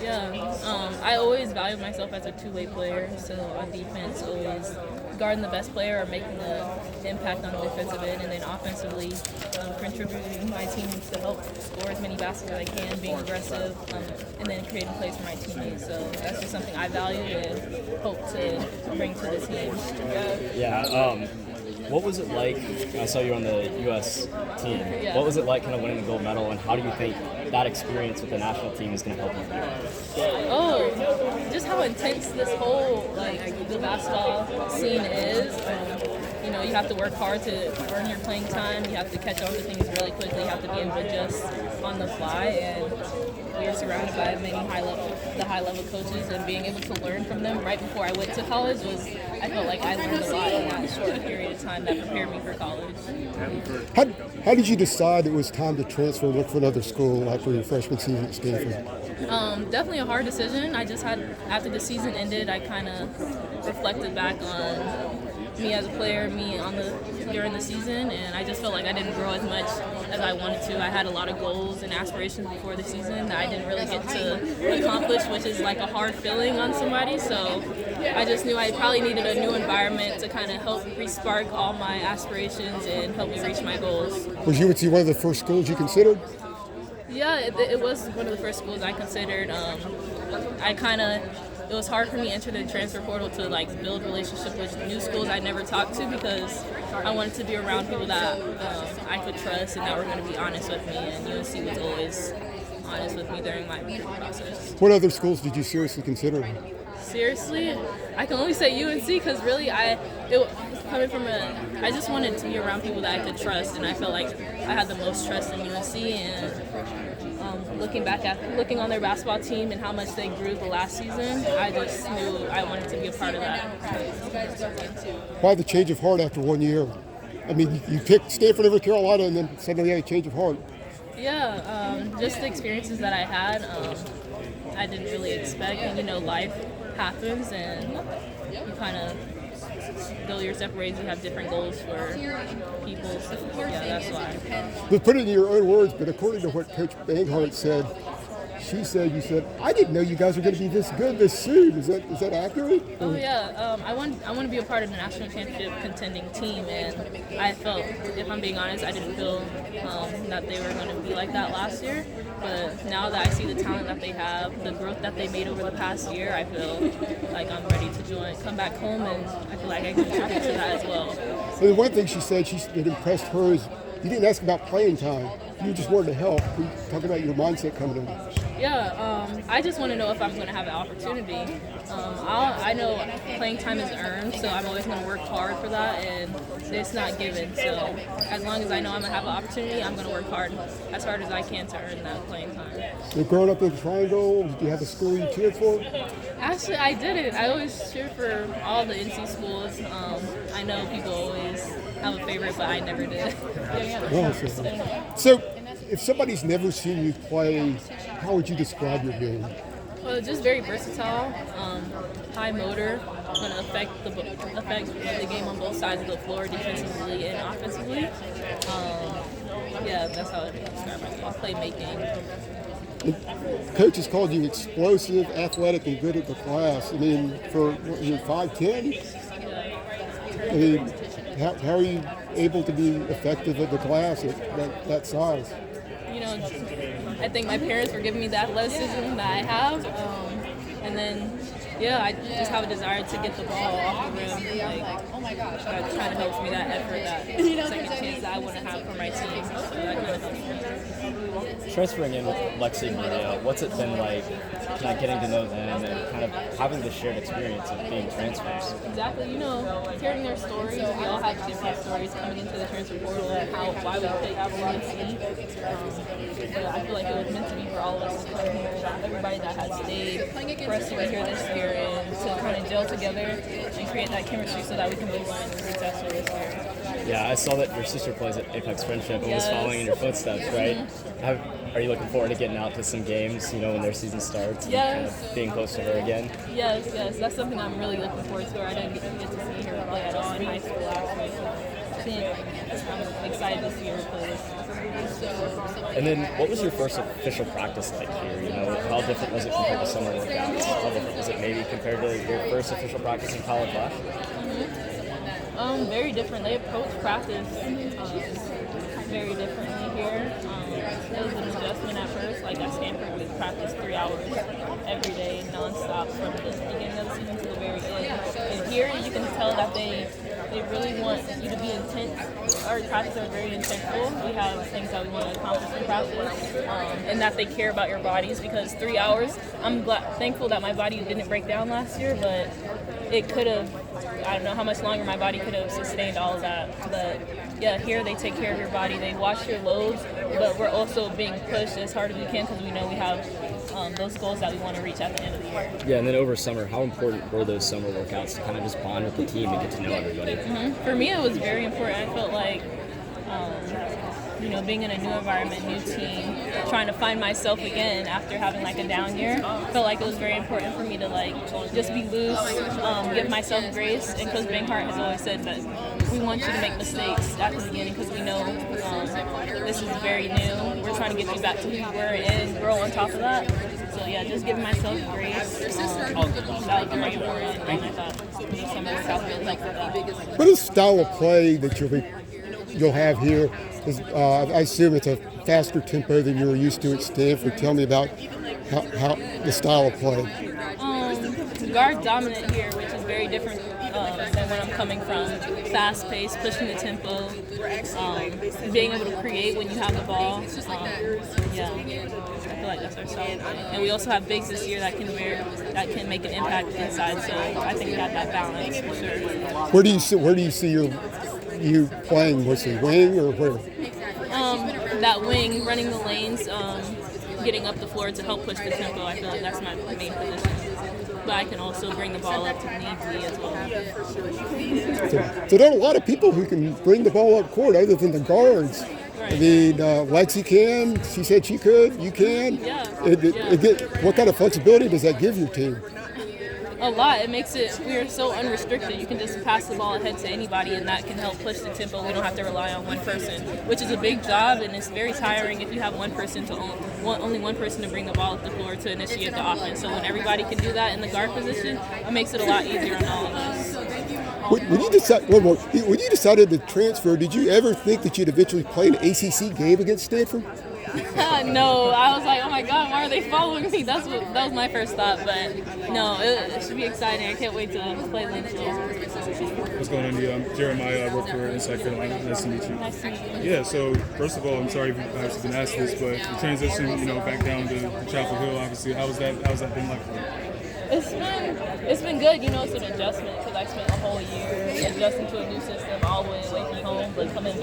Yeah, I always value myself as a two-way player. So on defense, always guarding the best player or making the impact on the defensive end, and then offensively contributing my team to help score as many baskets as I can, being aggressive, and then creating plays for my teammates. So that's just something I value and hope to bring to the team. Yeah. What was it like? I saw you on the U.S. team. Yeah. What was it like kind of winning the gold medal, and how do you think that experience with the national team is going to help you? Oh, just how intense this whole the basketball scene is. You have to work hard to earn your playing time. You have to catch on to things really quickly. You have to be able to adjust on the fly. And we are surrounded by many high-level coaches, and being able to learn from them right before I went to college I felt like I learned a lot in that short period of time that prepared me for college. How did you decide it was time to transfer and look for another school after your freshman season at Stanford? Definitely a hard decision. I just had, after the season ended, I kind of reflected back on me as a player, during the season, and I just felt like I didn't grow as much as I wanted to. I had a lot of goals and aspirations before the season that I didn't really get to accomplish, which is like a hard feeling on somebody. So I just knew I probably needed a new environment to kind of help re-spark all my aspirations and help me reach my goals. Was UNC one of the first schools you considered? Yeah, it was one of the first schools I considered. It was hard for me to enter the transfer portal to build relationships with new schools I never talked to, because I wanted to be around people that I could trust and that were going to be honest with me, and UNC was always honest with me during my recruiting process. What other schools did you seriously consider? Seriously, I can only say UNC, because really I just wanted to be around people that I could trust, and I felt like I had the most trust in UNC. And looking on their basketball team and how much they grew the last season, I just knew I wanted to be a part of that. Why the change of heart after 1 year? I mean, you picked Stanford over Carolina, and then suddenly you had a change of heart. Yeah, just the experiences that I had, I didn't really expect. And, life happens, and you kind of, though you're separated, you have different goals for people. So, yeah, that's why. But put it in your own words, but according to what Coach Banghart said, you said, I didn't know you guys were going to be this good this soon. Is that accurate? Oh yeah, I want to be a part of the national championship contending team, and I felt, if I'm being honest, I didn't feel that they were going to be like that last year. But now that I see the talent that they have, the growth that they made over the past year, I feel like I'm ready to come back home, and I feel like I can contribute to that as well. Well, the one thing she said that impressed her is you didn't ask about playing time. You just wanted to help. We talk about your mindset coming in. Yeah, I just want to know if I'm going to have an opportunity. I know playing time is earned, so I'm always going to work hard for that, and it's not given. So as long as I know I'm going to have an opportunity, I'm going to work hard as I can to earn that playing time. So growing up in the Triangle, did you have a school you cheered for? Actually, I didn't. I always cheered for all the NC schools. I know people always have a favorite, but I never did. So if somebody's never seen you play, how would you describe your game? Well, just very versatile, high motor, going to affect the game on both sides of the floor, defensively and offensively. Yeah, that's how I describe myself. Playmaking. Coach has called you explosive, athletic, and good at the class. I mean, you're 5'10"? I mean, how are you able to be effective at the class at that size? I think my parents were giving me the athleticism that I have, and then, I just have a desire to get the ball off the rim. That kind of helps me, that effort, that second chance that I want to have for my team. So that kind of helps me. Transferring in with Lexi and Maria, what's it been like kind of getting to know them and kind of having the shared experience of being transfers? Exactly. Hearing their stories, we all have different stories coming into the transfer portal and why we picked UNC. I feel like it was meant to be for all of us to come here, and everybody that has stayed, for us to be here this year and to kind of gel together and create that chemistry so that we can move on and be successful this year. Yeah, I saw that your sister plays at Apex Friendship and was following in your footsteps, right? Mm-hmm. Are you looking forward to getting out to some games, when their season starts? Yes. And kind of being close to her again? Yes. That's something I'm really looking forward to. I didn't get to see her play at all in high school last week. think I'm excited to see her play this. And then, what was your first official practice like here? You know, how different was it compared to summer workouts? How different was it maybe compared to your first official practice in college last year? Very different. They approach practice very differently here. It was an adjustment at first. Like at Stanford, we practice 3 hours every day, nonstop, from the beginning of the season to the very end. And here, you can tell that they really want you to be intense. Our practices are very intentful. We have things that we want to accomplish in practice, and that they care about your bodies, because 3 hours, I'm thankful that my body didn't break down last year, but it could have, I don't know how much longer my body could have sustained all of that. But yeah, here they take care of your body. They watch your loads, but we're also being pushed as hard as we can because we know we have those goals that we want to reach at the end of the year. Yeah, and then over summer, how important were those summer workouts to kind of just bond with the team and get to know everybody? For me, it was very important. I felt like, being in a new environment, new team, trying to find myself again after having like a down year, felt like it was very important for me to like just be loose, give myself grace. And Coach Banghart has always said that we want you to make mistakes at the beginning because we know this is very new. We're trying to get you back to who you were and grow on top of that. So yeah, just giving myself grace. That was very important. And I thought the summer workouts really helped with that. What is the style of play that you'll have here? I assume it's a faster tempo than you were used to at Stanford. Tell me about how the style of play. Guard dominant here, which is very different than where I'm coming from. Fast pace, pushing the tempo, being able to create when you have the ball. Yeah, I feel like that's our style. And we also have bigs this year that can make an impact inside. So I think we have that balance for sure. Where do you see you playing? Was it wing or where? That wing, running the lanes, getting up the floor to help push the tempo. I feel like that's my main position. But I can also bring the ball up to need be as well. So there are a lot of people who can bring the ball up court other than the guards. Right. I mean, Lexi can. She said she could. You can. Yeah. What kind of flexibility does that give your team? A lot. It makes it, we are so unrestricted. You can just pass the ball ahead to anybody, and that can help push the tempo. We don't have to rely on one person, which is a big job, and it's very tiring if you have one person to only one person to bring the ball up the floor to initiate the offense. So when everybody can do that in the guard position, it makes it a lot easier on all of us. When you decided to transfer, did you ever think that you'd eventually play an ACC game against Stanford? No, I was like, oh my God, why are they following me? That was my first thought, but no, it should be exciting. I can't wait to play Lynchville. What's going on, India? I'm Jeremiah. I work for Inside Carolina. Nice to meet you. Nice to meet you. Yeah, so first of all, I'm sorry if you've been asked this, but the transition, back down to Chapel Hill, obviously, how's that been like for you? It's been good. It's an adjustment because I spent a whole year adjusting to a new system all the way away from home, but coming back.